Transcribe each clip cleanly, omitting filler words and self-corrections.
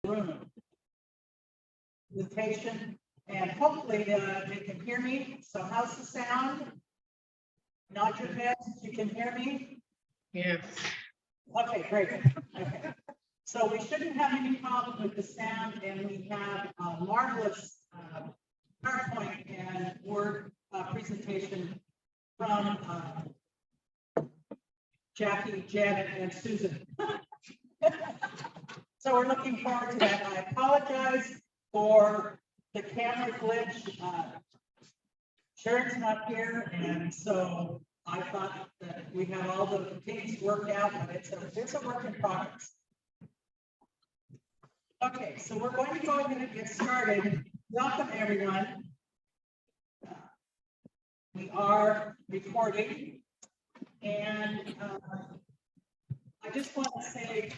room. Presentation, and hopefully they can hear me. So how's the sound? Nod your heads if you can hear me. Yes. Okay, great. Okay. So we shouldn't have any problem with the sound, and we have a marvelous PowerPoint and Word presentation from Jackie, Janet, and Susan. So we're looking forward to that. I apologize for the camera glitch. Sharon's not here, and so I thought that we had all the things worked out, but it's a work in progress. Okay, so we're going to go ahead and get started. Welcome, everyone. We are recording, and I just want to say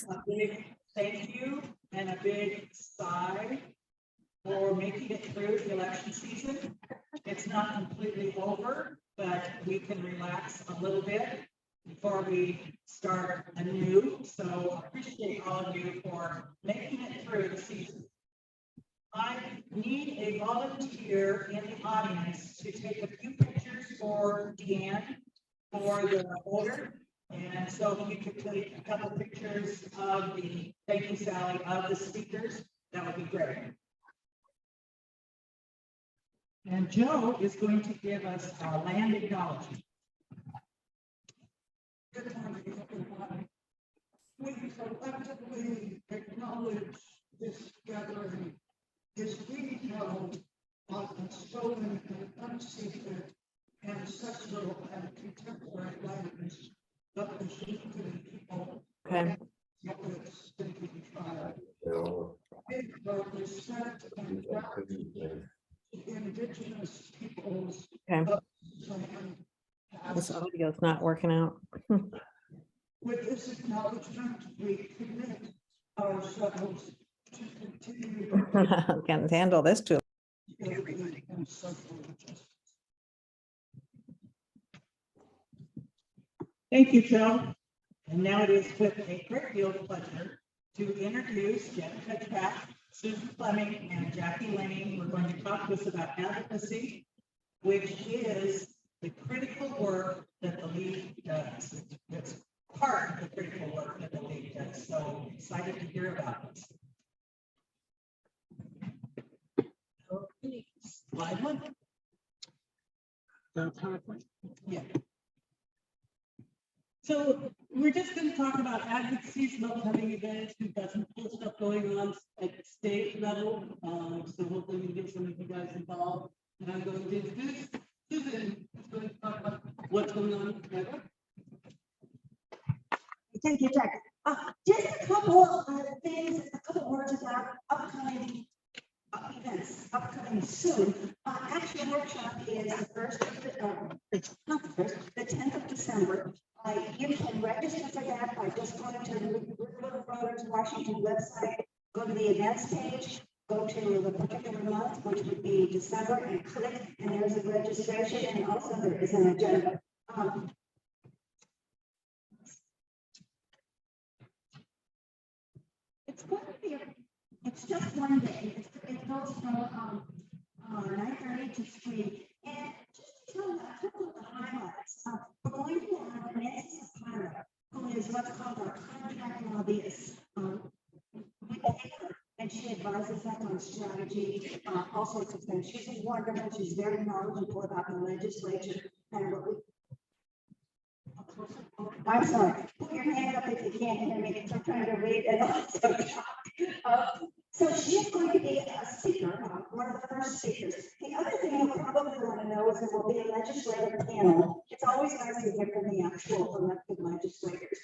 a big thank you and a big sigh for making it through the election season. It's not completely over, but we can relax a little bit before we start anew. So I appreciate all of you for making it through the season. I need a volunteer in the audience to take a few pictures for Deanne for the voter. And so if you could take a couple pictures of the, thank you, Sally, of the speakers, that would be great. And Joe is going to give us our land acknowledgement. Good morning, everyone. We collectively acknowledge this gathering is being held on the stolen and unceded ancestral and contemporary lands of the Shinnecoin people. Okay. Of the Stinking Tribe. Big respect and gratitude to indigenous peoples Okay. of the land. This audio is not working out. With this acknowledgement, we commit ourselves to continue Can't handle this too. everything and social justice. Thank you, Joe. And now it is with a great deal of pleasure to introduce Jessica Trapp, Susan Fleming, and Jackie Lane. We're going to talk to us about advocacy, which is the critical work that the League does. It's part of the critical work that the League does. So excited to hear about this. Okay, slide one. The PowerPoint. Yeah. So we're just going to talk about advocacy, some upcoming events. We've got some cool stuff going on at the state level. So hopefully we can get some of you guys involved. And I'm going to introduce Susan, who's going to talk about what's going on. Thank you, Jack. Just a couple of things, a couple words about upcoming events, upcoming soon. Action workshop is the first of the 10th of December. You can register for that by just going to the River Voters Washington website, go to the events page, go to the particular month, which would be December, and click, and there's a registration, and also there is an agenda. It's going to be, it's just one day. It goes from 9:30 to 3. And just to tell you a couple of the highlights, we're going to have Nancy Sapira, who is what's called our contract lobbyist. We pay her, and she advises us on strategy, all sorts of things. She's wonderful. She's very knowledgeable about the legislature and what we. I'm sorry. Put your hand up if you can't hear me, because I'm trying to read and also talk. So she's going to be a speaker, one of the first speakers. The other thing you probably want to know is there will be a legislative panel. It's always nice to hear from the actual elected legislators.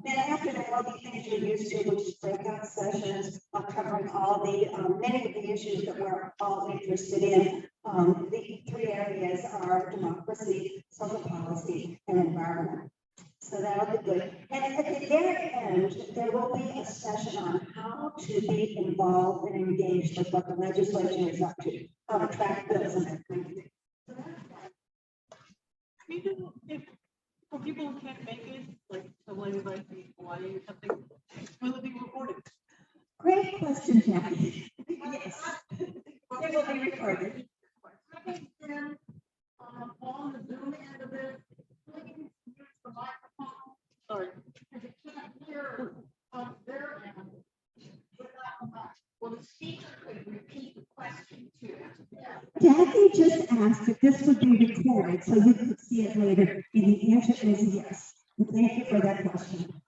Then after that, all the things you're used to, which is breakout sessions, covering all the many of the issues that we're all interested in. The three areas are democracy, social policy, and environment. So that'll be good. And at the very end, there will be a session on how to be involved and engaged with what the legislature is up to, how to track bills and that kind of thing. So that's that. If for people who can't make it, like someone like Hawaii or something, will it be recorded? Great question, Jackie. Yes, it will be recorded. On the Zoom end of it, please use the microphone. Sorry. Because it can't hear on their end without the mic. Well, the speaker could repeat the question too. Jackie just asked if this would be recorded so you could see it later, and the answer is yes. And thank you for that question.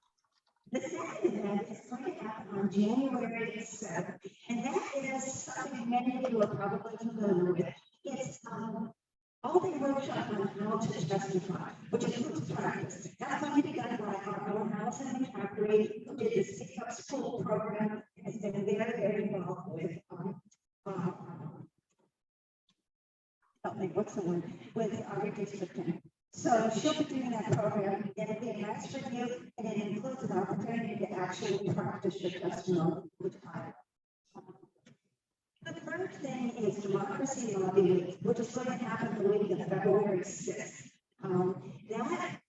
The second event is going to happen on January 7th, and that is something many of you are probably familiar with. It's all-day workshop on how to testify, which includes practice. That's going to be done by our own Allison and Factory, who did the Speak Up School program, and has been very, very involved with help me, what's the word, with redistricting. So she'll be doing that program, and it'll be a nice review, and it includes an opportunity to actually practice your testimony, which I. The third thing is Democracy Lobby Week, which is going to happen the week of February 6th. That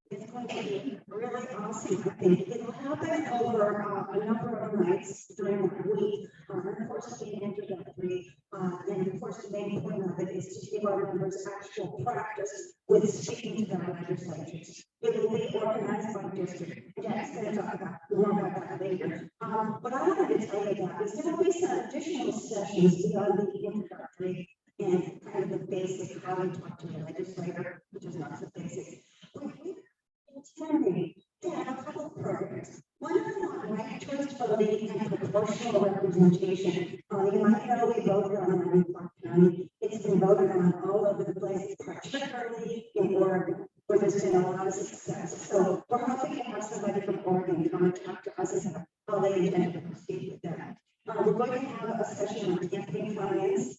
is going to be really awesome. I think it'll happen over a number of nights during the week. Of course, the introductory, and of course, the main point of it is to give our members actual practice with speaking to their legislatures. It will be organized by district. Jack's going to talk about more about that later. What I wanted to tell you about is there will be some additional sessions beyond the introductory and kind of the basic how to talk to the legislator, which is not so basic. Intending to have a couple of programs. One of them on ranked choice voting and proportional representation. You might know we voted on it in Clark County. It's been voted on all over the place, particularly in Oregon, where there's been a lot of success. So we're hoping to have somebody from Oregon come and talk to us about how they intend to proceed with that. We're going to have a session on campaign finance,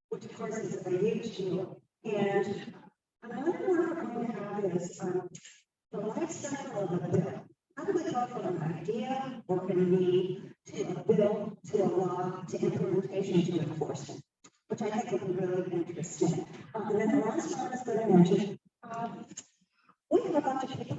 which of course is a huge deal. And another one we're going to have is the life cycle of a bill. How do we go from an idea or a need to a bill, to a law, to implementation, to enforcement, which I think would be really interesting. And then the last one I was going to mention, we have a bunch of people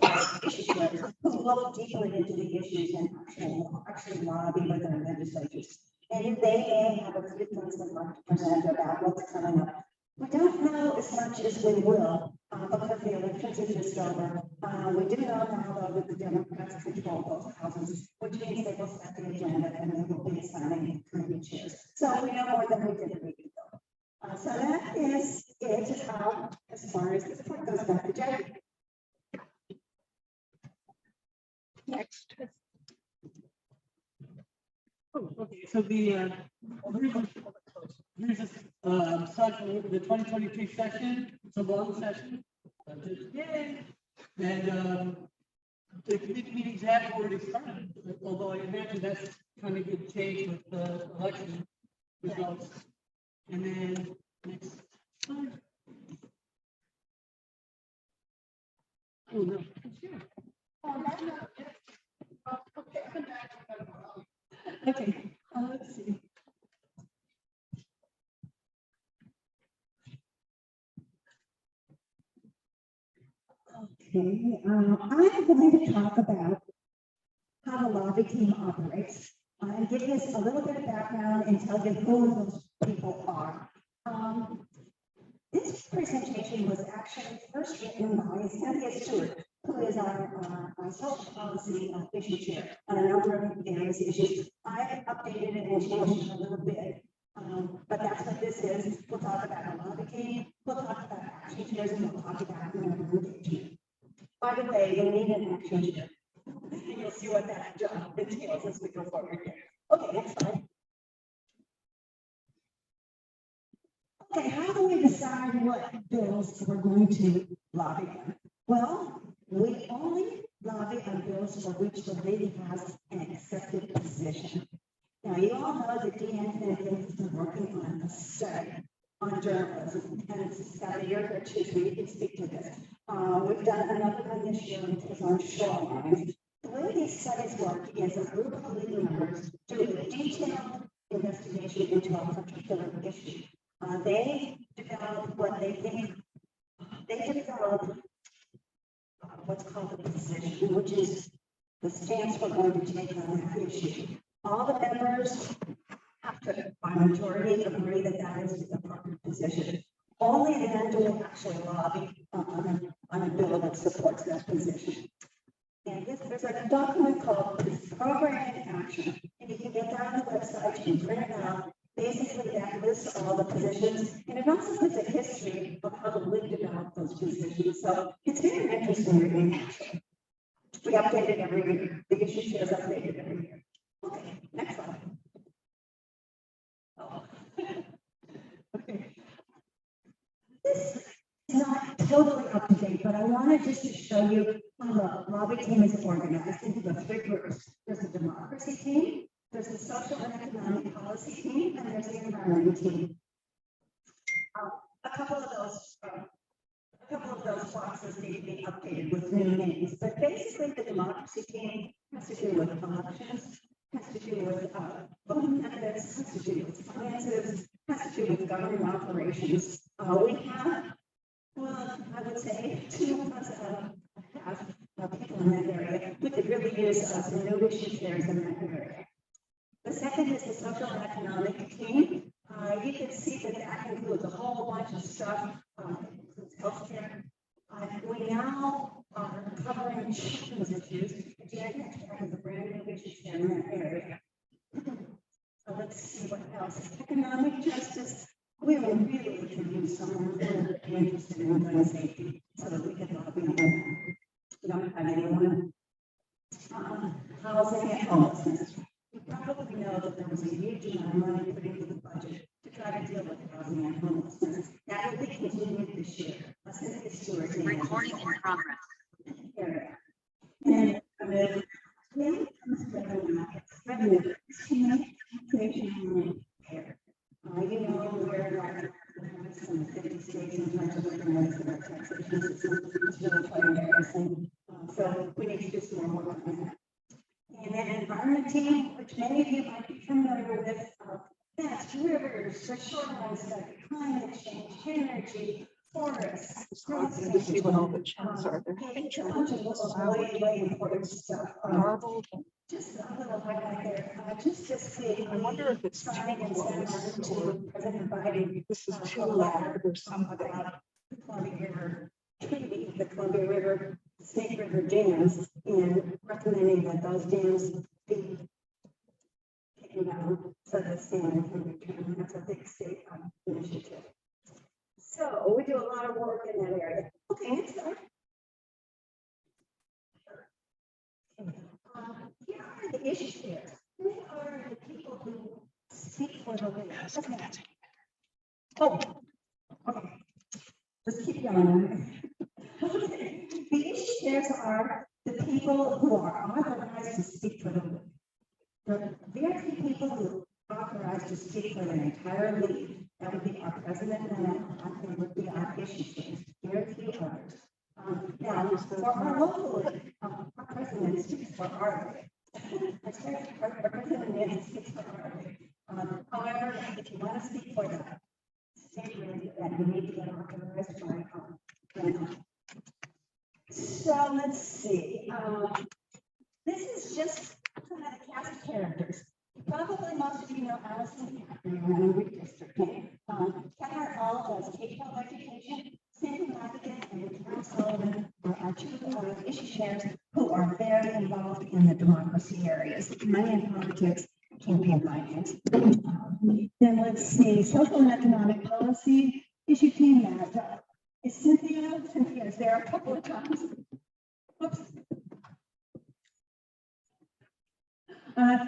who look deeply into the issues and actually lobby with their legislatures. And they may have a few things they'd like to present about what's coming up. We don't know as much as we will because the elections are just over. We do know now, though, that the Democrats control both houses, which means they will set the agenda and they will be assigning committee chairs. So we know more than we did a week ago. So that is it as far as this part goes. Back to Jackie. Next. Oh, okay, so here's a cycle over the 2023 session. It's a long session. Yay! And the committee meetings have already started, although I imagine that's kind of good change with the election results. And then next slide. Oh, no. Okay, let's see. Okay, I'm going to talk about how the lobby team operates and give you a little bit of background and tell you who those people are. This presentation was actually first written by Cynthia Stewart, who is our social policy issue chair on a number of various issues. I updated it and changed it a little bit, but that's what this is. We'll talk about a lobby team, we'll talk about action chairs, and we'll talk about member engagement. By the way, you need an action chair. You'll see what that job entails as we go forward here. Okay, next slide. Okay, how do we decide what bills we're going to lobby on? Well, we only lobby on bills for which the lady has an accepted position. Now, you all know that Deanne Finnegan has been working on a study on journalism, and it's got a year or two, so you can speak to this. We've done another one this year, which is on shorelines. The way these studies work is a group of legal members do a detailed investigation into a particular issue. They develop what they think, they develop what's called a position, which is the stance we're going to take on that issue. All the members have to, by majority, agree that that is the appropriate position. Only then do we actually lobby on a bill that supports that position. And there's a document called Program in Action, and you can get that on the website, you can print it out. Basically, that lists all the positions, and it also puts a history of how the league developed those positions. So it's very interesting reading, actually. We update it every year. The issue shares updated every year. Okay, next slide. Oh. Okay. This is not totally up to date, but I wanted just to show you how the lobby team is organized into the three groups. There's a democracy team, there's a social and economic policy team, and there's the environment team. A couple of those boxes need to be updated with new names, but basically the democracy team has to do with elections, has to do with voting methods, has to do with finances, has to do with government operations. We have, well, I would say 2 of us have people in that area. We could really use some new issue chairs in that area. The second is the social and economic team. You can see that that includes a whole bunch of stuff, includes healthcare. We now are covering children's issues. Again, has a brand new issue chair in that area. Let's see what else. Economic justice. We really can use someone who is interested in gun safety so that we can lobby on that. We don't have anyone. Housing and homelessness. You probably know that there was a huge amount of money put into the budget to try to deal with housing and homelessness. That will be continued this year. Recording in progress. Area. And then comes revenue. Creation care. You know, we're some 50 states in terms of organizing our taxation system. It's really quite embarrassing. So we need to do some more work on that. And then environment team, which many of you might be familiar with, that's rivers, the shoreline study, climate change, energy, forests. See what all the chunks are. They're having Way important stuff. marbled. Just a little highlight there, just to see. I wonder if it's too close to President Biden. This is too loud or something. The Columbia River Treaty, the Columbia River Snake River dams, and recommending that those dams be taken down so that salmon can return. That's a big state initiative. So we do a lot of work in that area. Okay, next slide. Here are the issues here. They are the people who speak for the league. Okay. Oh, okay. Just keep going. Okay. The issue chairs are the people who are authorized to speak for the league. The very people who are authorized to speak for the entire league. That would be our president and it would be our issue chairs. Very few others. Now, for our local league, our president speaks for our league. Our president speaks for our league. However, if you want to speak for that, state league, then you need to get authorized by So let's see. This is just kind of the cast of characters. Probably most of you know Allison Catherine, redistricting. Catherine Hall does K-12 education. Sandy Madigan and Tom Sullivan are our two issue chairs who are very involved in the democracy areas, money and politics, campaign finance. Then let's see, social and economic policy issue team that is Cynthia. Cynthia is there a couple of times. Whoops.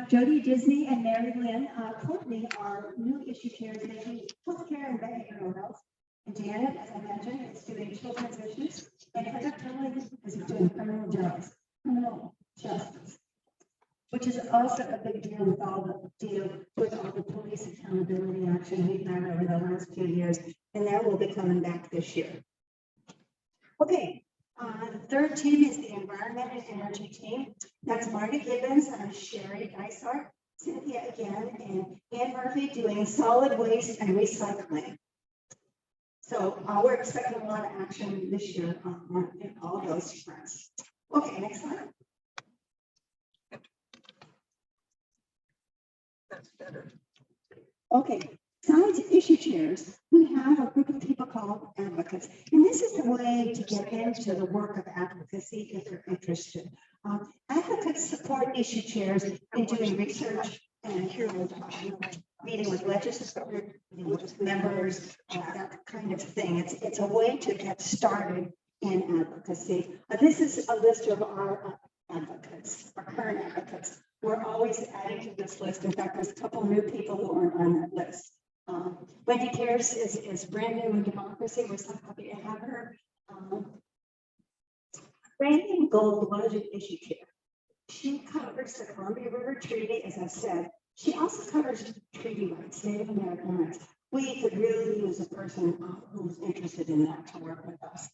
Jody Disney and Mary Lynn Courtney are new issue chairs. They do healthcare and behavioral health. And Janet, as I mentioned, is doing children's issues. And Heather Kelly is doing criminal justice, which is also a big deal with all the police accountability action we've had over the last few years. And that will be coming back this year. Okay. The third team is the environment and energy team. That's Marty Gibbons and Sherry Dysart, Cynthia again, and Ann Murphy doing solid waste and recycling. So we're expecting a lot of action this year on all those fronts. Okay, next slide. That's better. Okay, besides issue chairs, we have a group of people called advocates. And this is the way to get into the work of advocacy if you're interested. Advocates support issue chairs in doing research and meeting with legislators, meeting with members, that kind of thing. It's a way to get started in advocacy. This is a list of our advocates, our current advocates. We're always adding to this list. In fact, there's a couple new people who aren't on that list. Wendy Pierce is brand new in democracy. We're so happy to have her. Brandon Gold was an issue chair. She covers the Columbia River Treaty, as I said. She also covers treaty rights, Native American rights. We could really use a person who's interested in that to work with us.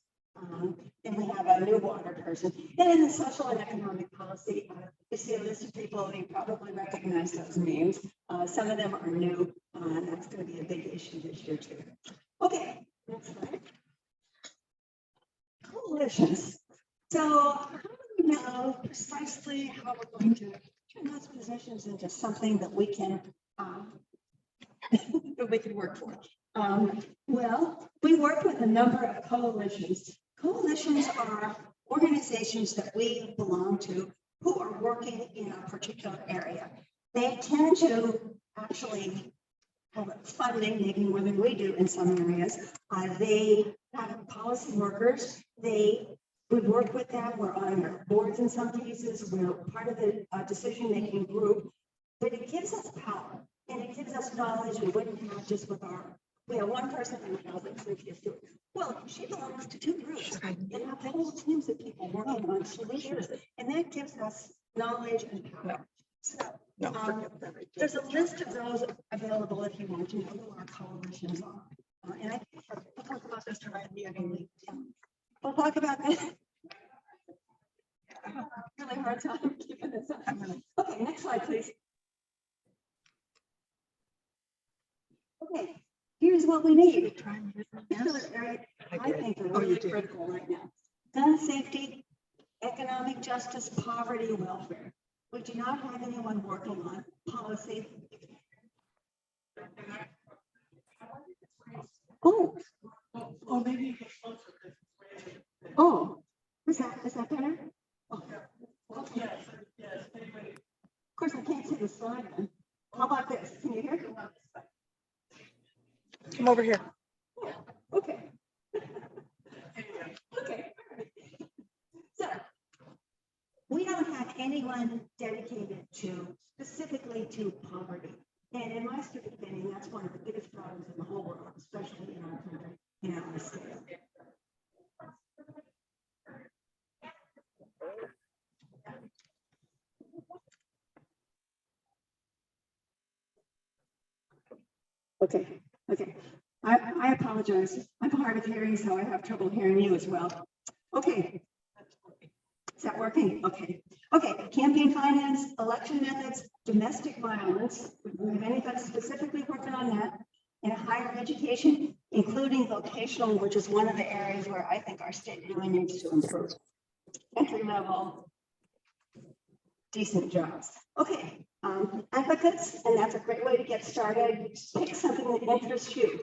And we have a new water person. And in the social and economic policy, you see a list of people, you probably recognize those names. Some of them are new, and that's going to be a big issue this year too. Okay, next slide. Coalitions. So how do we know precisely how we're going to turn those positions into something that we can work for? Well, we work with a number of coalitions. Coalitions are organizations that we belong to who are working in a particular area. They tend to actually have funding, maybe more than we do in some areas. They have policy workers. We work with them. We're on their boards in some cases. We're part of the decision-making group. But it gives us power and it gives us knowledge we wouldn't have just with we have one person in the house that's Cynthia Stewart. Well, she belongs to two groups and have whole teams of people working on solutions. And that gives us knowledge and power. So there's a list of those available if you want to know who our coalitions are. And I think we'll talk about this right at the beginning. We'll talk about that. Really hard time keeping this up. Okay, next slide, please. Okay, here's what we need. I think are really critical right now. Gun safety, economic justice, poverty, welfare. We do not have anyone working on policy. Oh, maybe you can closer. Oh, is that better? Oh. Okay. Of course, I can't see the slide then. How about this? Can you hear? Come over here. Okay. Okay. So we don't have anyone dedicated specifically to poverty. And in my stupid opinion, that's one of the biggest problems in the whole world, especially in our country, in our state. Okay. I apologize. I'm hard of hearing, so I have trouble hearing you as well. Okay. Is that working? Okay. Okay. Campaign finance, election methods, domestic violence. We don't have anybody specifically working on that. And higher education, including vocational, which is one of the areas where I think our state really needs to improve. Entry level, decent jobs. Okay. Advocates, and that's a great way to get started. Pick something that interests you.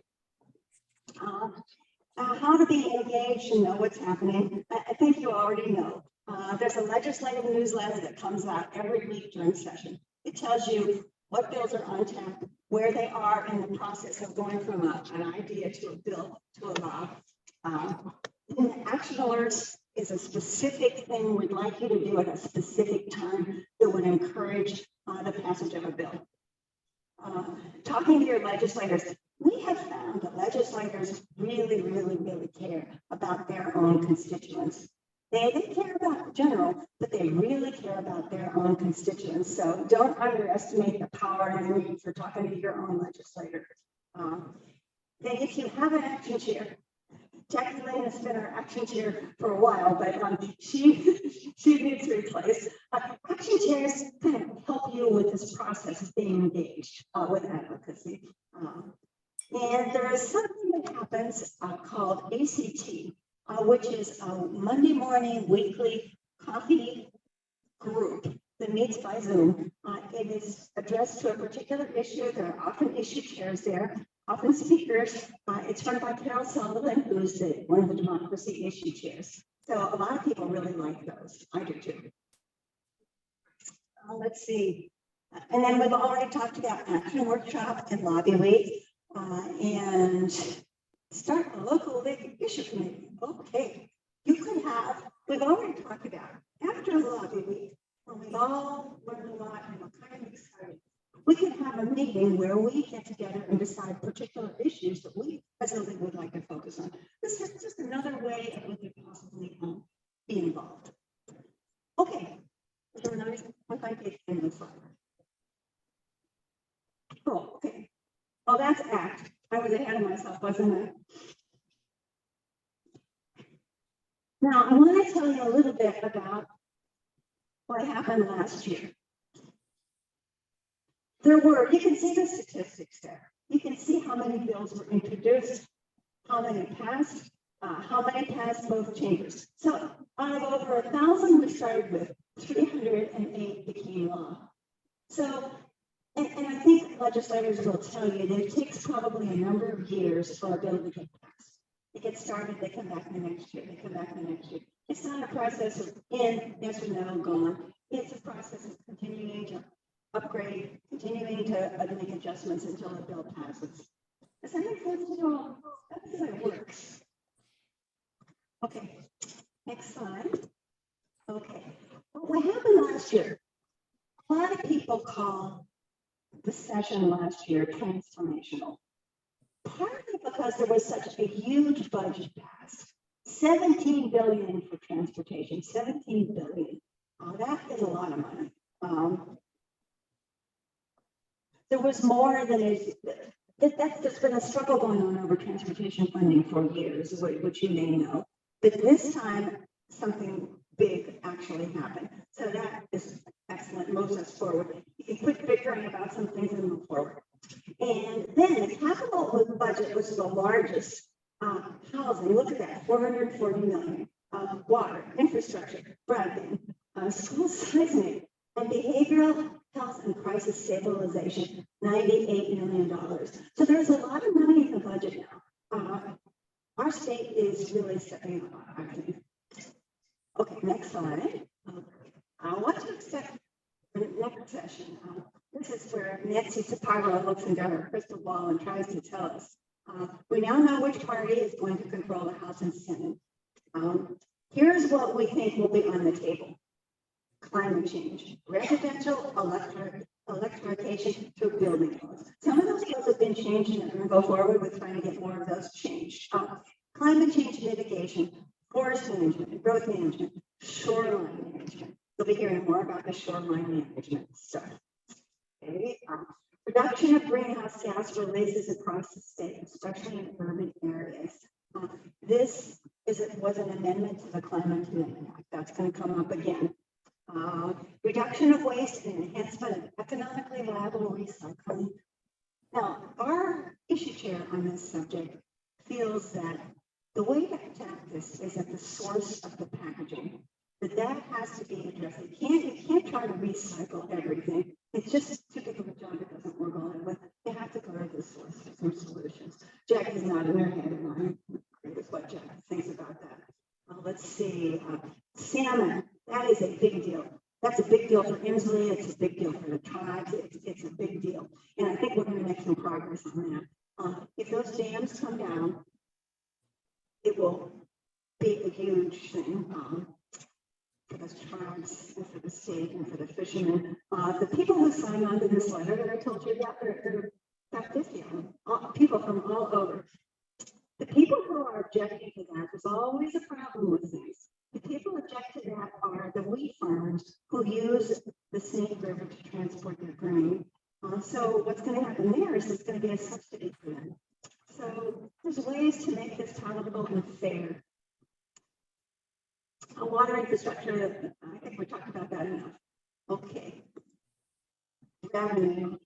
How to be engaged and know what's happening. I think you already know. There's a legislative newsletter that comes out every week during session. It tells you what bills are on tap, where they are in the process of going from an idea to a bill to a law. Action alerts is a specific thing we'd like you to do at a specific time that would encourage the passage of a bill. Talking to your legislators, we have found that legislators really, really, really care about their own constituents. They care about the general, but they really care about their own constituents. So don't underestimate the power and the need for talking to your own legislators. Then if you have an action chair, Jackie Lane has been our action chair for a while, but she needs replaced. Action chairs kind of help you with this process of being engaged with advocacy. And there is something that happens called ACT, which is a Monday morning weekly coffee group that meets by Zoom. It is addressed to a particular issue. There are often issue chairs there, often speakers. It's run by Carol Sullivan, who's one of the democracy issue chairs. So a lot of people really like those. I do too. Let's see. And then we've already talked about action workshop and lobby week, and start a local league issue committee. Okay, you could have, we've already talked about after the lobby week, when we've all learned a lot and we're kind of excited, we could have a meeting where we get together and decide particular issues that we as a league would like to focus on. This is just another way that we could possibly be involved. Okay. So now one page in the slide. Oh, okay. Oh, that's ACT. I was ahead of myself, wasn't I? Now, I want to tell you a little bit about what happened last year. You can see the statistics there. You can see how many bills were introduced, how many passed both chambers. So out of over 1,000 we started with, 308 became law. So, and I think legislators will tell you that it takes probably a number of years for a bill to get passed. They get started, they come back the next year, they come back the next year. It's not a process of yes or no, gone. It's a process of continuing to upgrade, continuing to make adjustments until the bill passes. Does that make sense to you all? That's how it works. Okay, next slide. Okay, what happened last year? A lot of people call the session last year transformational. Partly because there was such a huge budget passed. 17 billion for transportation, 17 billion. That is a lot of money. There was more than there's been a struggle going on over transportation funding for years, which you may know. But this time, something big actually happened. So that is excellent, moves us forward. You can quit bickering about some things and move forward. And then the capital budget was the largest. Housing, look at that, 440 million. Water, infrastructure, broadband, school seismic, and behavioral health and crisis stabilization, $98 million. So there's a lot of money in the budget now. Our state is really stepping up, I think. Okay, next slide. What to expect for the next session? This is where Nancy Taparo looks into her crystal ball and tries to tell us. We now know which party is going to control the House and Senate. Here's what we think will be on the table. Climate change, residential electrification through building codes. Some of those codes have been changed and we're going to go forward with trying to get more of those changed. Climate change mitigation, forest management, growth management, shoreline management. You'll be hearing more about the shoreline management stuff. Okay. Reduction of greenhouse gas releases across the state, especially in urban areas. This was an amendment to the Climate Commitment Act. That's going to come up again. Reduction of waste and enhancement of economically viable recycling. Now, our issue chair on this subject feels that the way to attack this is at the source of the packaging. That has to be addressed. You can't try to recycle everything. It's just too big of a job. It doesn't work all that way. You have to go to the source for some solutions. Jack is not in her head, and I agree with what Jack thinks about that. Let's see. Salmon. That is a big deal. That's a big deal for Inslee. It's a big deal for the tribes. It's a big deal. And I think we're going to make some progress on that. If those dams come down, it will be a huge thing. For the tribes and for the state and for the fishermen. The people who signed on to this letter that I told you about, there are about 50 of them, people from all over. The people who are objecting to that, there's always a problem with things. The people who object to that are the wheat farmers who use the Snake River to transport their grain. So what's going to happen there is it's going to be a subsidy for them. So there's ways to make this palatable and fair. Water infrastructure, I think we talked about that enough. Okay. Revenue,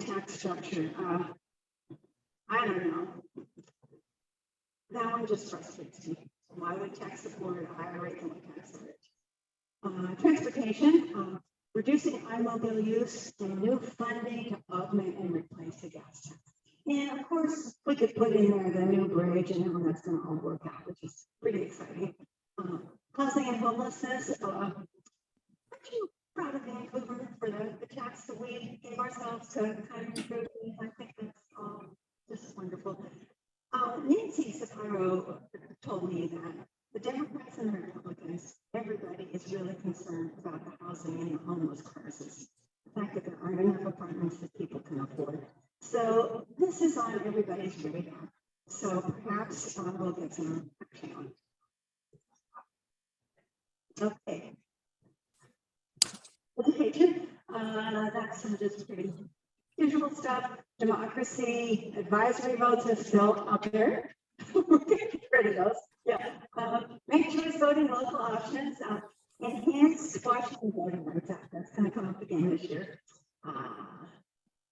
tax structure. I don't know. That one just frustrates me. Why would tax support a higher rate than we tax the rich? Transportation, reducing automobile use and new funding to augment and replace the gas tax. And of course, we could put in there the new bridge and how that's gonna all work out, which is pretty exciting. Housing and homelessness, aren't you proud of Vancouver for the tax that we gave ourselves to kind of improve? I think that's just wonderful. Nancy Sapiro told me that the Democrats and the Republicans, everybody is really concerned about the housing and the homeless crisis. The fact that there aren't enough apartments that people can afford. So this is on everybody's radar. So perhaps we'll get some action on it. Okay. Education, that's some just pretty usual stuff. Democracy, advisory votes are still up there. Get rid of those. Yeah. Make choice voting, local options, enhance Washington voting rights act. That's going to come up again this year.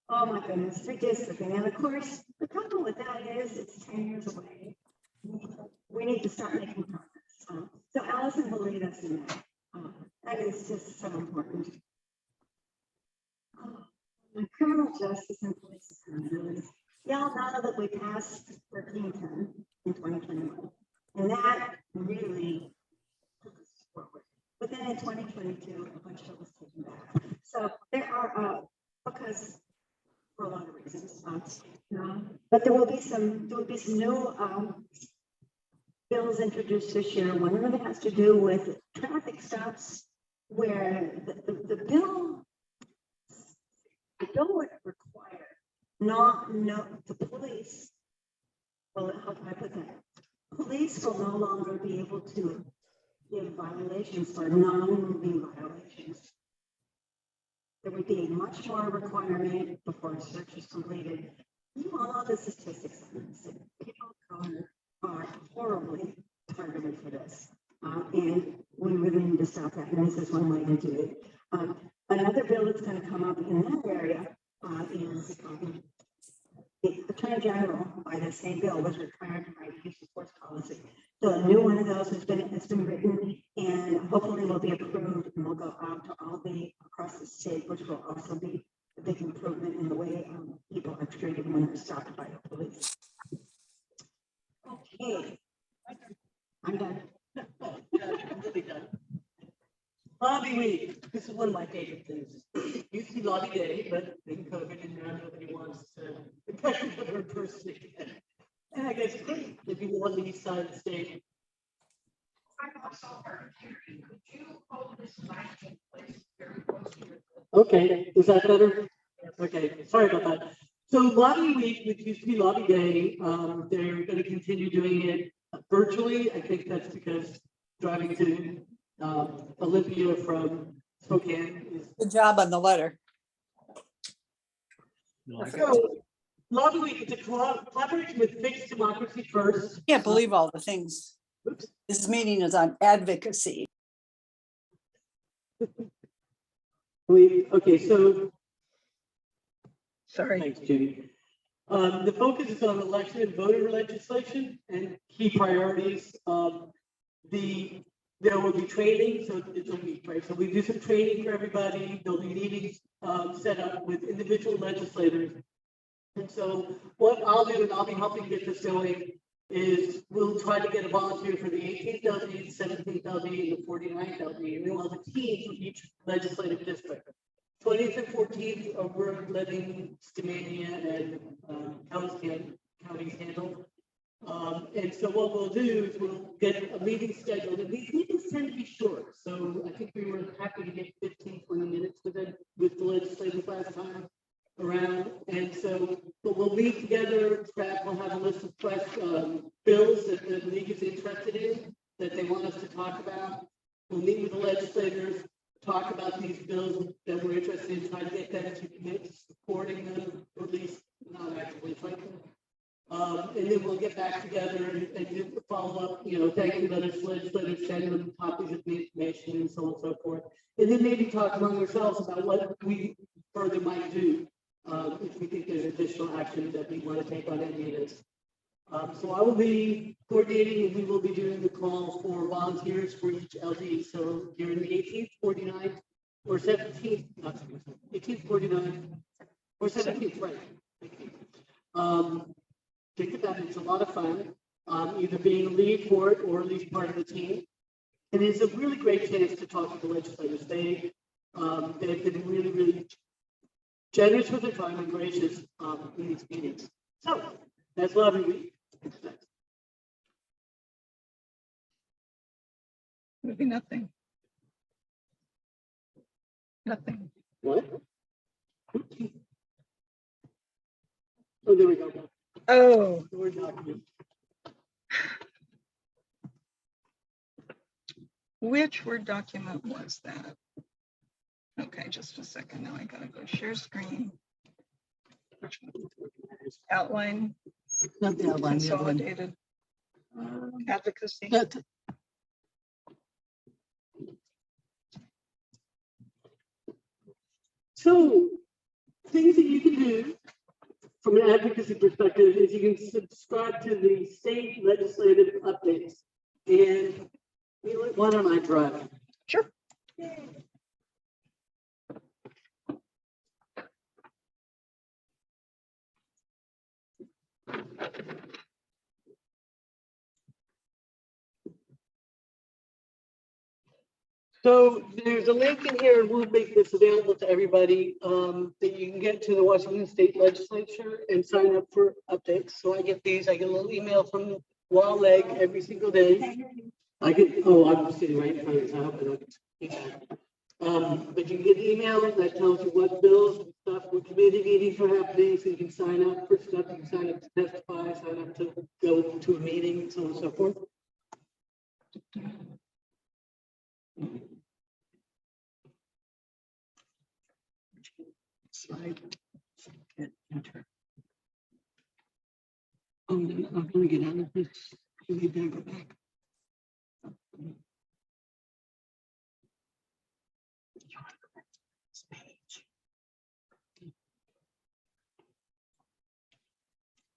Oh my goodness, redistricting. And of course, the problem with that is it's 10 years away. We need to start making progress. So Allison will lead us in that. That is just so important. Criminal justice and police accountability. Y'all know that we passed 1310 in 2021. And that really took us forward. But then in 2022, a bunch of us taken back. So there are, because for a lot of reasons, but there will be some new bills introduced this year. One of them has to do with traffic stops, where the bill would require the police. Well, how can I put that? Police will no longer be able to give violations for non-moving violations. There would be much more requirement before a search is completed. You all know the statistics on this. People of color are horribly targeted for this. And we really need to stop that. And this is one way to do it. Another bill that's going to come up in that area is the Attorney General, by the same bill, was required to write use of force policy. So a new one of those has been written, and hopefully will be approved, and will go out to all across the state, which will also be a big improvement in the way people are treated when they're stopped by the police. Okay, I'm done. I'm really done. Lobby week. This is one of my favorite things. Used to be lobby day, but in COVID, and now nobody wants to touch another person again. And I guess great if you live on the east side of the state. Okay, is that better? Okay, sorry about that. So lobby week, which used to be lobby day, they're going to continue doing it virtually. I think that's because driving to Olympia from Spokane is. Good job on the letter. So lobby week is a collaboration with Fixed Democracy First. Can't believe all the things. Oops. This meeting is on advocacy. Okay, so. Sorry. Thanks, Judy. The focus is on election and voter legislation and key priorities. There will be training, so it's a week, right? So we do some training for everybody. There'll be meetings set up with individual legislators. And so what I'll do, and I'll be helping get this going, is we'll try to get a volunteer for the 18th LD, 17th LD, and the 49th LD, and we'll have a team from each legislative district. 20th and 14th, we're letting Skamania and counties handle. And so what we'll do is we'll get a meeting scheduled, and these meetings tend to be short. So I think we were happy to get 15, 20 minutes with the legislators last time around. And so but we'll meet together, we'll have a list of bills that the league is interested in, that they want us to talk about. We'll meet with the legislators, talk about these bills that we're interested in, try to get them to commit to supporting them, or at least not actively fight them. And then we'll get back together and do the follow-up, thanking the legislators, sending them copies of the information and so on and so forth. And then maybe talk among ourselves about what we further might do if we think there's additional action that we want to take on any of this. So I will be coordinating, and we will be doing the call for volunteers for each LD. So during the 18th, 49th, or 17th, not 18th, 49th, or 17th, right? Think about it, it's a lot of fun, either being a lead for it or at least part of the team. And it's a really great chance to talk to the legislators. They've been really, really generous with their time and gracious in these meetings. So that's what every week. Maybe nothing. Nothing. What? Oh, there we go. Oh, Word document. which Word document was that? Okay, just a second. Now I gotta go share screen. Which one? Outline, Not the outline, the other one. consolidated, advocacy. That's- So, things that you can do from an advocacy perspective is you can subscribe to the state legislative updates. And why don't I drive? Sure. So there's a link in here, and we'll make this available to everybody, that you can get to the Washington State Legislature and sign up for updates. So I get these, I get a little email from Wall-Leg every single day. I get, oh, I'm sitting right in front of you, so I hope I don't get that. But you can get email that tells you what bills and stuff, what committee meetings are happening, so you can sign up for stuff, you can sign up to testify, sign up to go to a meeting, so on and so forth. Slide. Hit enter. Oh, no, I'm gonna get out of this. You need to go back.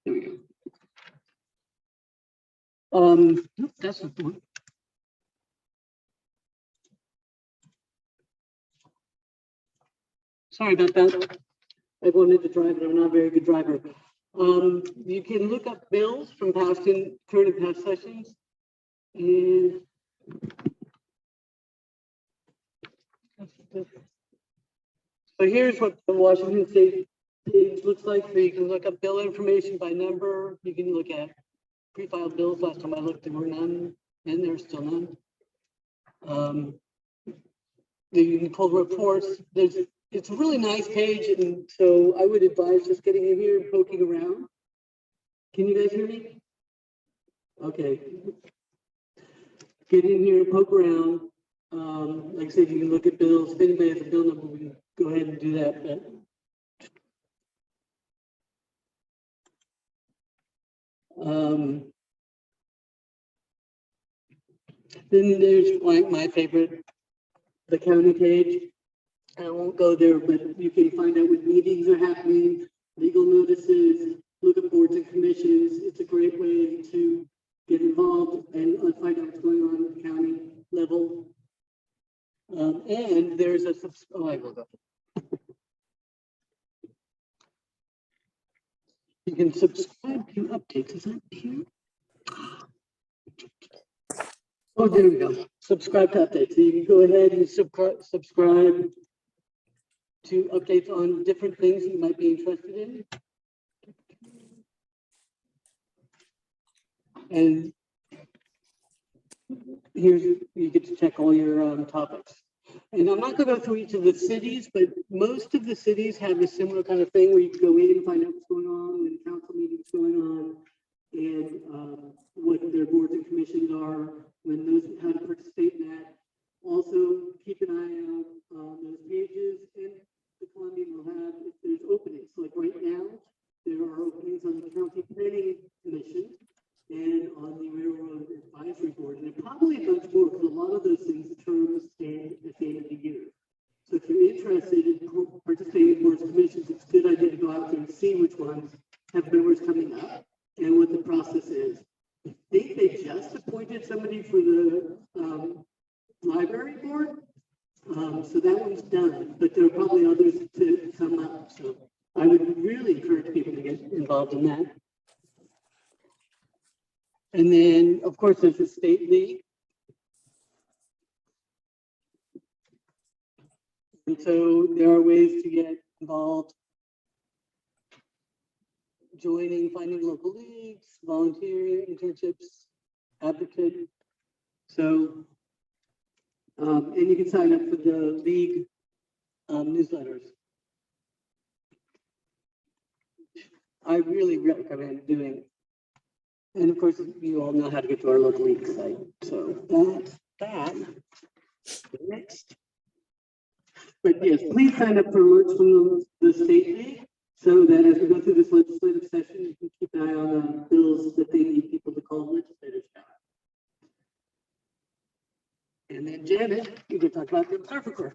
There we go. Nope, that's not the one. Sorry about that. I wanted to drive, but I'm not a very good driver. You can look up bills from past and current and past sessions. And so here's what the Washington State page looks like. So you can look up bill information by number. You can look at pre-filed bills. Last time I looked, there were none, and there's still none. You can pull reports. It's a really nice page, and so I would advise just getting in here and poking around. Can you guys hear me? Okay. Get in here and poke around. Like I said, you can look at bills. If anybody has a bill number, we can go ahead and do that. But then there's like my favorite, the county page. I won't go there, but you can find out when meetings are happening, legal notices, look at boards and commissions. It's a great way to get involved and find out what's going on at the county level. And there's a, oh, I will go. You can subscribe to updates. Is that here? Oh, there we go. Subscribe to updates. So you can go ahead and subscribe to updates on different things you might be interested in. And here's, you get to check all your topics. And I'm not going to go through each of the cities, but most of the cities have a similar kind of thing where you can go in and find out what's going on, when council meetings going on, and what their boards and commissions are, when those, how to participate in that. Also, keep an eye out on those pages, and the Columbian will have, if there's openings, like right now, there are openings on the County Planning Commission and on the Railroad Advisory Board, and there probably a bunch more, because a lot of those things, the terms end at the end of the year. So if you're interested in participating in boards and commissions, it's a good idea to go out there and see which ones have members coming up and what the process is. I think they just appointed somebody for the library board. So that one's done, but there are probably others to come up. So I would really encourage people to get involved in that. And then, of course, there's the state league. And so there are ways to get involved. Joining, finding local leagues, volunteering, internships, advocate. So, and you can sign up for the league newsletters. I really recommend doing. And of course, you all know how to get to our local league site. So that's that. Next. But yes, please sign up for alerts from the state league so that as we go through this legislative session, you can keep an eye on the bills that they need people to call legislators about. And then Janet, you can talk about the observer corps.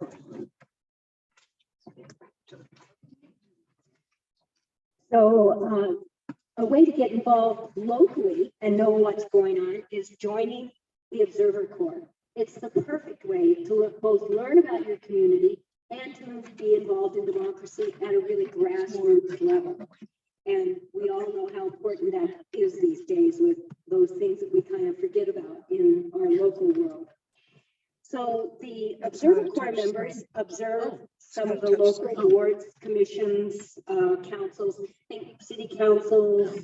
So a way to get involved locally and know what's going on is joining the Observer Corps. It's the perfect way to both learn about your community and to be involved in democracy at a really grassroots level. And we all know how important that is these days with those things that we kind of forget about in our local world. So the Observer Corps members observe some of the local boards, commissions, councils, city councils,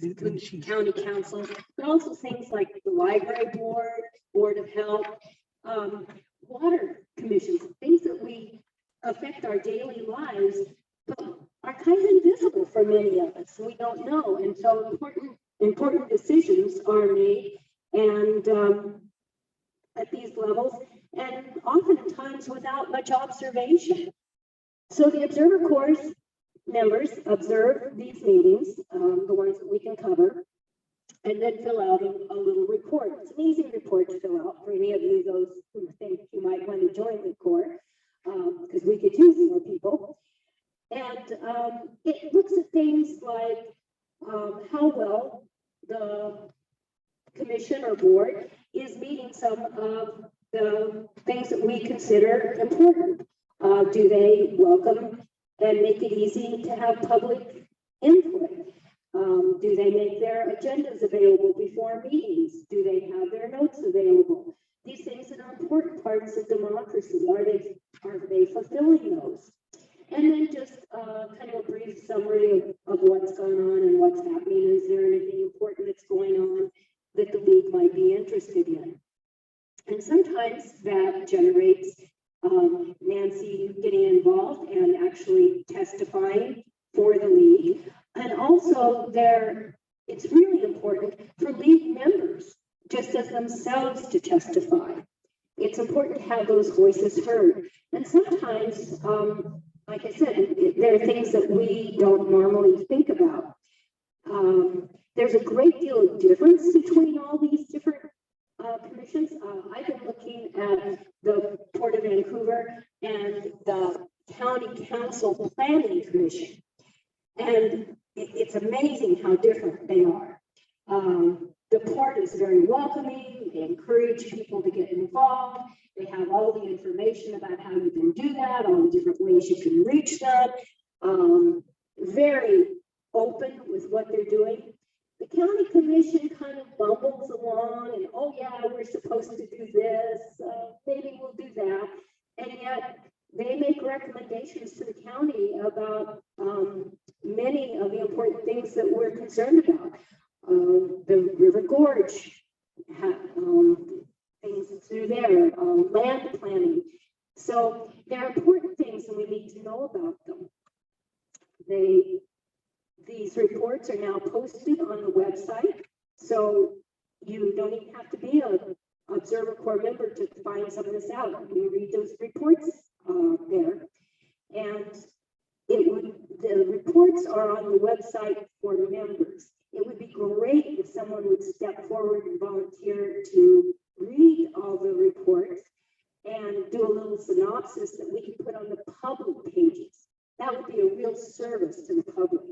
county councils, but also things like the library board, board of health, water commissions, things that we affect our daily lives, but are kind of invisible for many of us. We don't know, and so important decisions are made, and at these levels, and oftentimes without much observation. So the Observer Corps members observe these meetings, the ones that we can cover, and then fill out a little report. It's an easy report to fill out for any of you, those who think you might want to join the Corps, because we could use more people. And it looks at things like how well the commission or board is meeting some of the things that we consider important. Do they welcome and make it easy to have public input? Do they make their agendas available before meetings? Do they have their notes available? These things are important parts of democracy. Are they fulfilling those? And then just kind of a brief summary of what's gone on and what's happening. Is there anything important that's going on that the league might be interested in? And sometimes that generates Nancy getting involved and actually testifying for the league. And also it's really important for league members, just as themselves, to testify. It's important to have those voices heard. And sometimes, like I said, there are things that we don't normally think about. There's a great deal of difference between all these different commissions. I've been looking at the Port of Vancouver and the County Council Planning Commission. And it's amazing how different they are. The port is very welcoming. They encourage people to get involved. They have all the information about how you can do that, all the different ways you can reach them. Very open with what they're doing. The county commission kind of bumbles along and, oh yeah, we're supposed to do this, maybe we'll do that. And yet they make recommendations to the county about many of the important things that we're concerned about. The River Gorge, things through there, land planning. So they're important things and we need to know about them. These reports are now posted on the website, so you don't even have to be an Observer Corps member to find some of this out. You read those reports there, and the reports are on the website for members. It would be great if someone would step forward and volunteer to read all the reports and do a little synopsis that we can put on the public pages. That would be a real service to the public.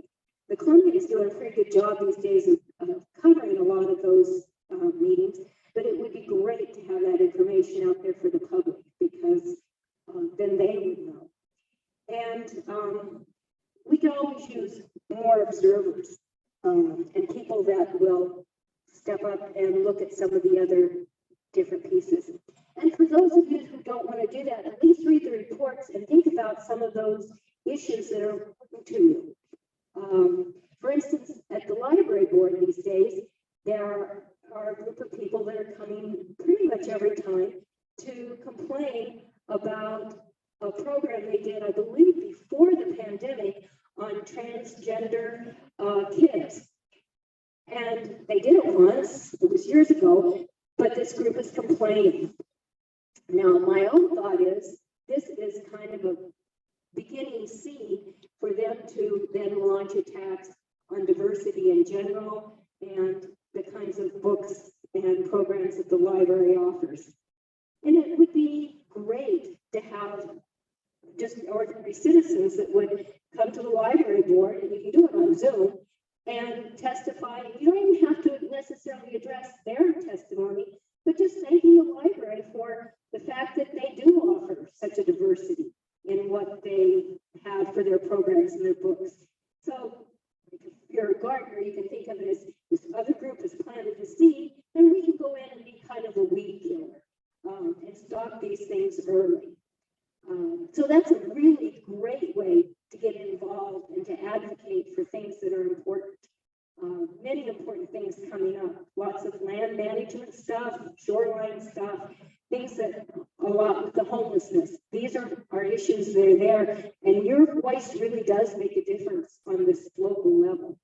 The Columbia is doing a pretty good job these days of covering a lot of those meetings, but it would be great to have that information out there for the public because then they would know. And we can always use more observers and people that will step up and look at some of the other different pieces. And for those of you who don't want to do that, at least read the reports and think about some of those issues that are important to you. For instance, at the library board these days, there are a group of people that are coming pretty much every time to complain about a program they did, I believe, before the pandemic on transgender kids. And they did it once, it was years ago, but this group is complaining. Now, my own thought is, this is kind of a beginning seed for them to then launch attacks on diversity in general and the kinds of books and programs that the library offers. And it would be great to have just ordinary citizens that would come to the library board, and you can do it on Zoom, and testify. You don't even have to necessarily address their testimony, but just thanking the library for the fact that they do offer such a diversity in what they have for their programs and their books. So if you're a gardener, you can think of it as this other group has planted the seed, then we can go in and be kind of a weed killer and stop these things early. So that's a really great way to get involved and to advocate for things that are important. Many important things coming up, lots of land management stuff, shoreline stuff, things that a lot with the homelessness. These are issues that are there, and your voice really does make a difference on this local level.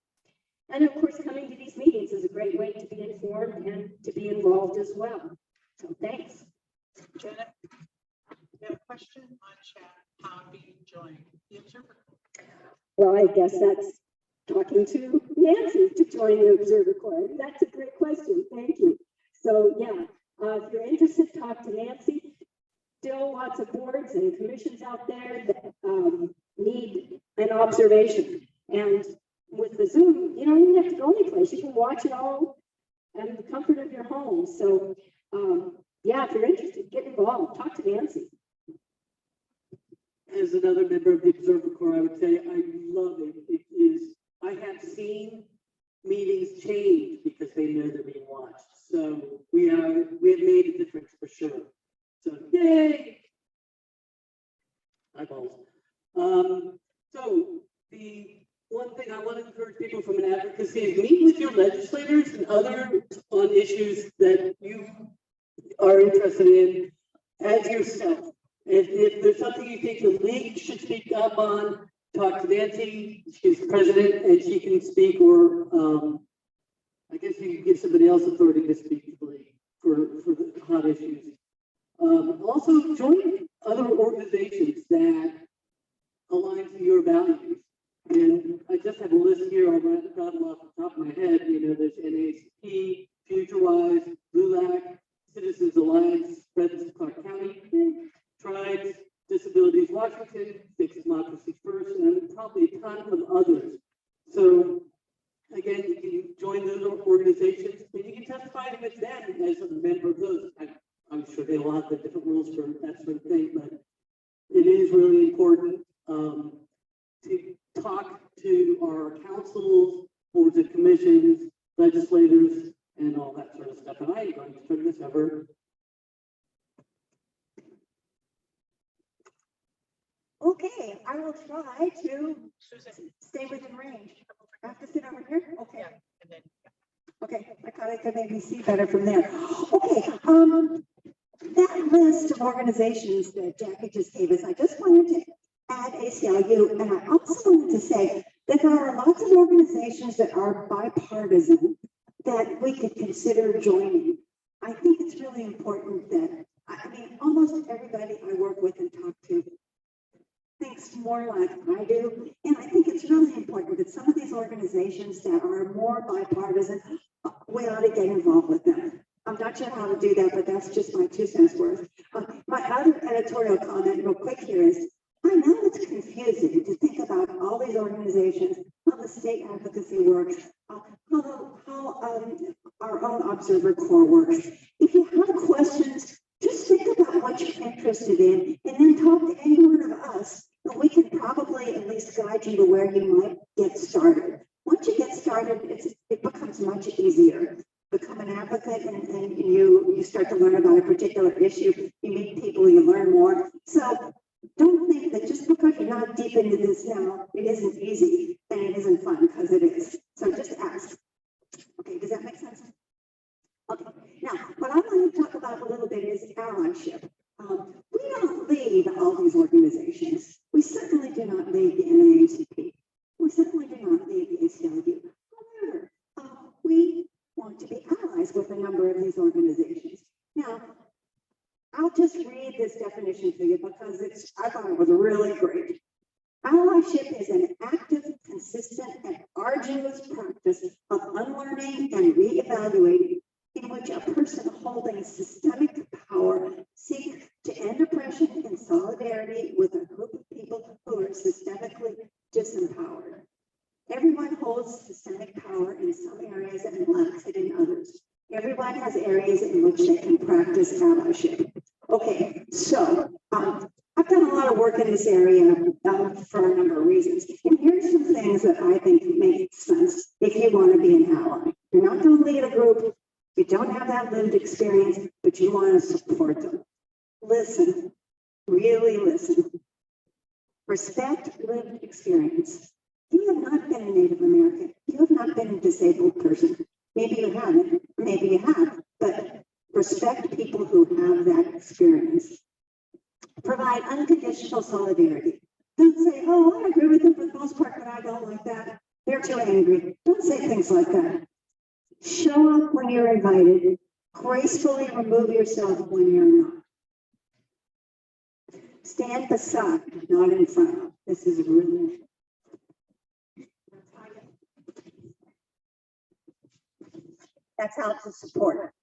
And of course, coming to these meetings is a great way to be informed and to be involved as well. So thanks. Janet, we have a question on chat. How do you join the Observer? Well, I guess that's talking to Nancy to join the Observer Corps. That's a great question. Thank you. So yeah, if you're interested, talk to Nancy. Still lots of boards and commissions out there that need an observation. And with the Zoom, you don't even have to go anyplace. You can watch it all in the comfort of your home. So yeah, if you're interested, get involved. Talk to Nancy. As another member of the Observer Corps, I would say I love it. It is, I have seen meetings change because they know they're being watched. So we have made a difference for sure. So yay! Eyeballs. So the one thing I want to encourage people from an advocacy is meet with your legislators and others on issues that you are interested in as yourself. If there's something you think the league should speak up on, talk to Nancy. She's president and she can speak, or I guess you can give somebody else authority to speak to the league for the hot issues. Also join other organizations that align to your values. And I just have a list here. I'll rattle off the top of my head. You know, there's NAACP, FutureWise, LULAC, Citizens Alliance, Friends of Clark County, Tribes, Disabilities Washington, Fix Democracy First, and probably a ton of others. So again, you can join those organizations and you can testify with them as a member of those. I'm sure they will have the different rules for that sort of thing, but it is really important to talk to our councils, boards and commissions, legislators, and all that sort of stuff. And I'm going to turn this over. Okay, I will try to stay within range. I have to sit over here? Okay. Yeah, and then Okay, I thought I could maybe see better from there. Okay, that list of organizations that Jackie just gave us, I just wanted to add ACLU, and I also wanted to say that there are lots of organizations that are bipartisan that we could consider joining. I think it's really important that, I mean, almost everybody I work with and talk to thinks more like I do. And I think it's really important that some of these organizations that are more bipartisan, we ought to get involved with them. I'm not sure how to do that, but that's just my 2 cents worth. My other editorial comment real quick here is, I know it's confusing to think about all these organizations, how the state advocacy works, our own Observer Corps works. If you have questions, just think about what you're interested in and then talk to any one of us. And we can probably at least guide you to where you might get started. Once you get started, it becomes much easier. Become an advocate and you start to learn about a particular issue. You meet people, you learn more. So don't think that just because you're not deep into this now, it isn't easy and it isn't fun, because it is. So just ask. Okay, does that make sense? Okay, now what I want to talk about a little bit is allyship. We don't lead all these organizations. We certainly do not lead the NAACP. We certainly do not lead the ACLU. However, we want to be allies with a number of these organizations. Now, I'll just read this definition to you because I thought it was really great. Allyship is an active, consistent, and arduous practice of unlearning and reevaluating in which a person holding systemic power seeks to end oppression in solidarity with a group of people who are systemically disempowered. Everyone holds systemic power in some areas and lacks it in others. Everyone has areas in which they can practice allyship. Okay, so I've done a lot of work in this area for a number of reasons. And here's some things that I think make sense if you want to be an ally. You're not going to lead a group. You don't have that lived experience, but you want to support them. Listen, really listen. Respect lived experience. You have not been a Native American. You have not been a disabled person. Maybe you haven't, maybe you have, but respect people who have that experience. Provide unconditional solidarity. Don't say, oh, I agree with them for the most part, but I don't like that. They're too angry. Don't say things like that. Show up when you're invited. Gracefully remove yourself when you're not. Stand beside, not in front of. This is really. That's how to support.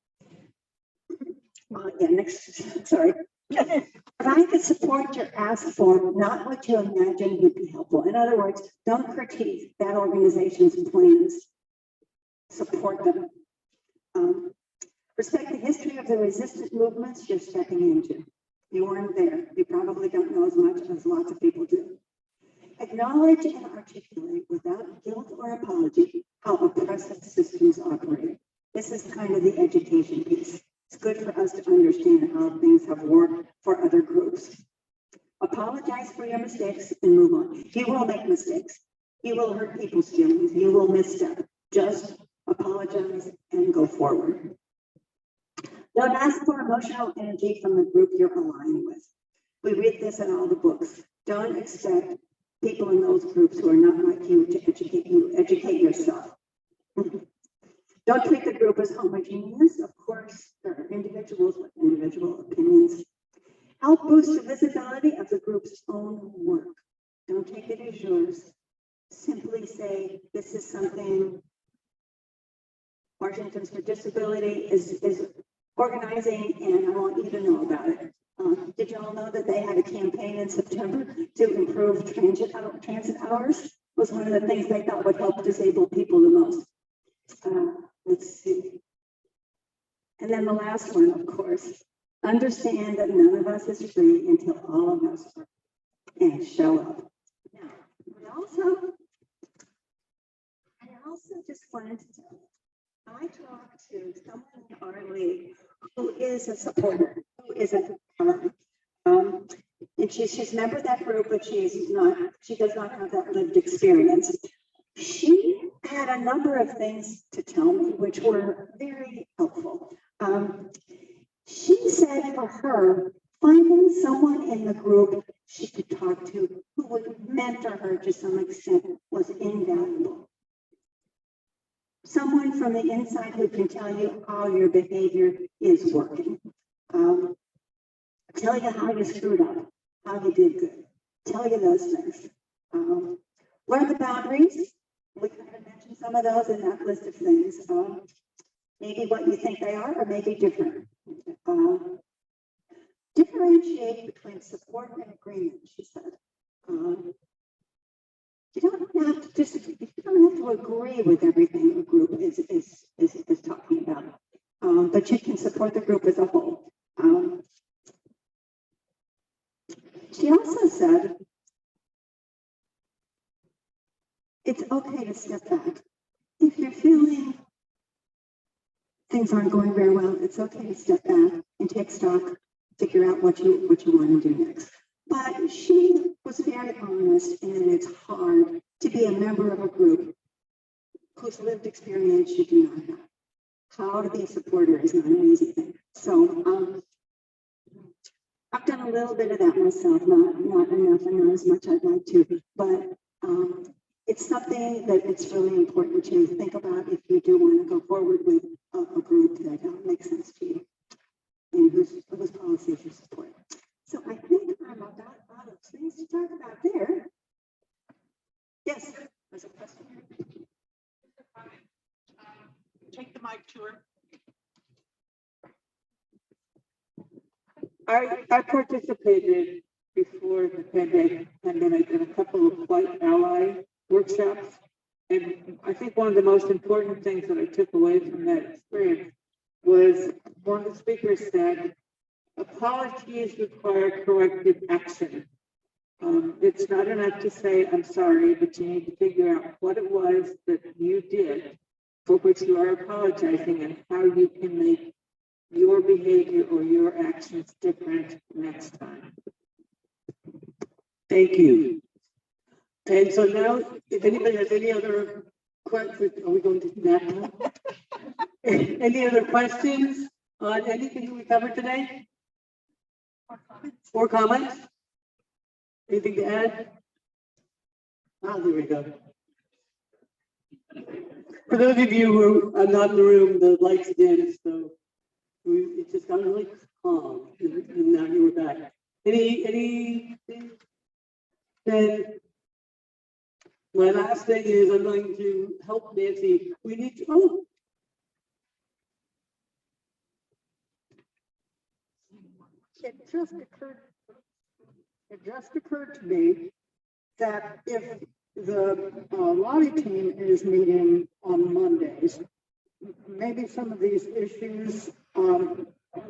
Yeah, next, sorry. Provide the support you're asked for, not what you imagine would be helpful. In other words, don't critique that organization's plans. Support them. Respect the history of the resistance movements you're stepping into. You weren't there. You probably don't know as much as lots of people do. Acknowledge and articulate without guilt or apology how oppressive systems operate. This is kind of the education piece. It's good for us to understand how things have worked for other groups. Apologize for your mistakes and move on. You will make mistakes. You will hurt people's feelings. You will misstep. Just apologize and go forward. Don't ask for emotional energy from the group you're aligned with. We read this in all the books. Don't expect people in those groups who are not like you to educate you. Educate yourself. Don't treat the group as homogeneous. Of course, there are individuals with individual opinions. Help boost the visibility of the group's own work. Don't take it as yours. Simply say, this is something Washington's for Disability is organizing, and I want you to know about it. Did you all know that they had a campaign in September to improve transit hours? Was one of the things they thought would help disabled people the most. Let's see. And then the last one, of course, understand that none of us is free until all of us are, and show up. Now, I also just wanted to tell you, I talked to someone in our league who is a supporter, who is a and she's a member of that group, but she does not have that lived experience. She had a number of things to tell me, which were very helpful. She said for her, finding someone in the group she could talk to who would mentor her to some extent was invaluable. Someone from the inside who can tell you how your behavior is working. Tell you how you screwed up, how you did good. Tell you those things. Learn the boundaries. We kind of mentioned some of those in that list of things. Maybe what you think they are, or maybe different. Differentiate between support and agreement, she said. You don't have to agree with everything a group is is talking about. But you can support the group as a whole. She also said, it's okay to step back. If you're feeling things aren't going very well, it's okay to step back and take stock, figure out what you want to do next. But she was very honest, and it's hard to be a member of a group whose lived experience you do not have. How to be a supporter is not an easy thing. So I've done a little bit of that myself, not enough and not as much I'd like to, but it's something that it's really important to think about if you do want to go forward with a group that makes sense to you and whose policies you support. So I think I'm about out of things to talk about there. Yes, there's a question. Take the mic to her. I participated before the pandemic in a couple of white ally workshops. And I think one of the most important things that I took away from that experience was one of the speakers said, apologies require corrective action. It's not enough to say, I'm sorry, but you need to figure out what it was that you did for which you are apologizing and how you can make your behavior or your actions different next time. Thank you. And so now, if anybody has any other questions, are we going to that now? Any other questions on anything we covered today? Or comments? Anything to add? Ah, there we go. For those of you who are not in the room, the lights dimmed, so it just got really calm, and now you were back. Anything? Then my last thing is I'm going to help Nancy. We need to, it just occurred to me that if the lobby team is meeting on Mondays, maybe some of these issues,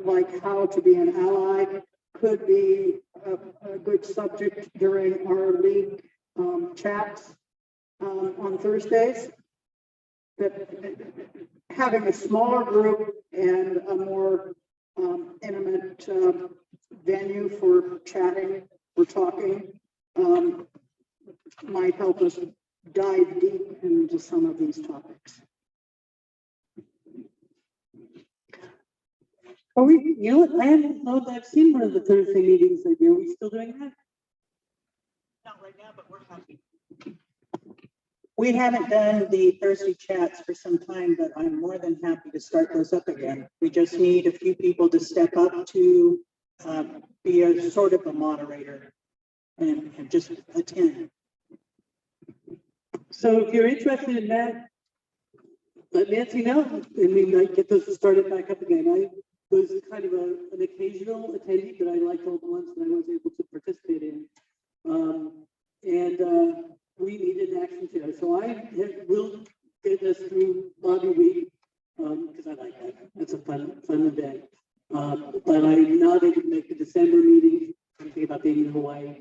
like how to be an ally, could be a good subject during our league chats on Thursdays. That having a smaller group and a more intimate venue for chatting, for talking, might help us dive deep into some of these topics. Are we, you know what, I haven't know that I've seen one of the Thursday meetings they do. Are we still doing that? Not right now, but we're happy. We haven't done the Thursday chats for some time, but I'm more than happy to start those up again. We just need a few people to step up to be a sort of a moderator and just attend. So if you're interested in that, let Nancy know, and we might get those started back up again. I was kind of an occasional attendee, but I liked all the ones that I was able to participate in. We needed an action together. So I will get us through lobby week, because I like that. That's a fun event. But I'm not able to make the December meeting. I'm thinking about being in Hawaii.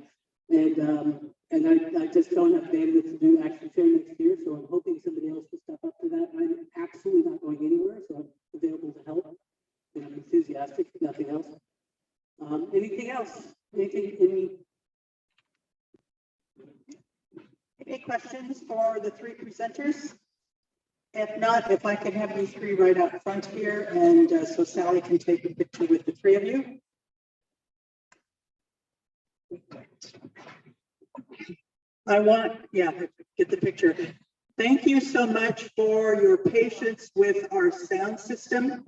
And I just don't have bandwidth to do action share next year, so I'm hoping somebody else will step up to that. I'm absolutely not going anywhere, so I'm available to help. And I'm enthusiastic, if nothing else. Anything else? Any questions for the three presenters? If not, if I could have you three right out front here, and so Sally can take a picture with the three of you. I want, yeah, get the picture. Thank you so much for your patience with our sound system.